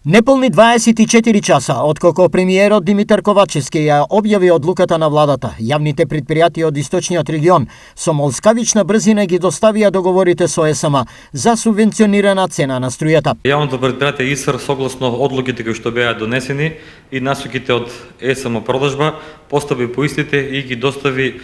Неполни 24 часа откако премиерот Димитар Ковачевски ја објави одлуката на владата, јавните претпријатија од источниот регион со молскавична брзина ги доставија договорите со ЕСМ за субвенционирана цена на струјата. Јавното претпријатие ИСР согласно одлуките кои што беа донесени и насоките од ЕСМ продажба постави по истите и ги достави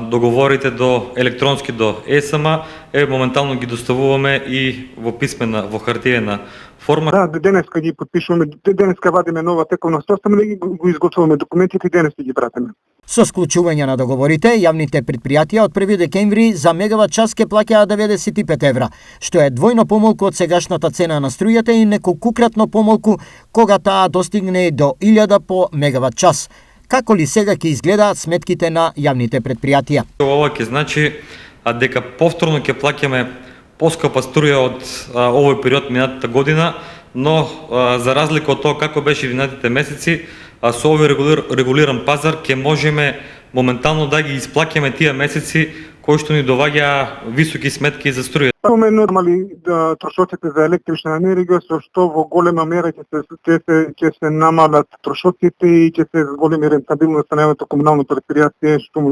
договорите до електронски до ЕСМ, моментално ги доставуваме и во писмена, во хартиена форма. Да, денеска ги подпишуваме, денеска вадиме нова тековна состава и го изготвуваме документите и денеска ги пратиме. Со склучување на договорите, јавните претпријатија од 1 декември за мегават час ке плаќаат 95 евра, што е двојно помалку од сегашната цена на струјата и неколкукратно помалку кога таа достигне до 1000 по мегават час. Како ли сега ќе изгледаат сметките на јавните претпријатија? Ова ќе значи дека повторно ќе плаќаме поскапа струја од овој период минатата година, но за разлика од тоа како беше минатите месеци, со овој регулиран пазар ќе можеме моментално да ги исплаќаме тие месеци кои што ни доваѓа високи сметки за струја. Имаме нормали трошоците за електрична енергија, со што во голема мера ќе се намалат трошоците и ќе се зголеми рентабилноста на јавното комунално претпријатие што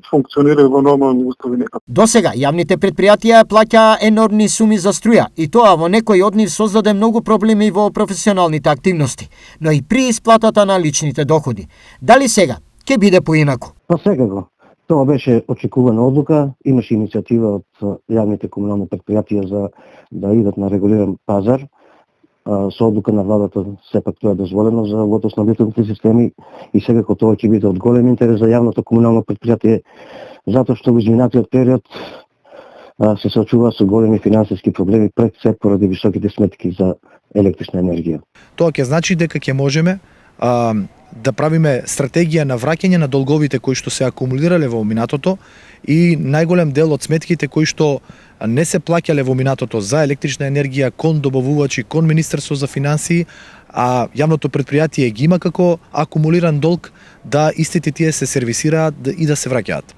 функционира во нормални услови некако. Досега јавните претпријатија плаќаа енормни суми за струја и тоа во некои од нив создаде многу проблеми во професионалните активности, но и при исплатата на личните доходи. Дали сега ќе биде поинаку? Па секако. Тоа беше очекувана одлука, имаше иницијатива од јавните комунални претпријатија за да идат на регулиран пазар. Со одлука на владата сепак тоа е дозволено за водоснабдителните системи и секако тоа ќе биде од голем интерес за јавното комунално претпријатие, затоа што во изминатиот период се соочува со големи финансиски проблеми пред се поради високите сметки за електрична енергија. Тоа ќе значи дека ќе можеме да правиме стратегија на враќање на долговите кои што се акумулирале во минатото и најголем дел од сметките кои што не се плаќале во минатото за електрична енергија кон добавувачи, кон Министерство за финансии, а јавното претпријатие ги има како акумулиран долг, да истите тие се сервисираат и да се враќаат.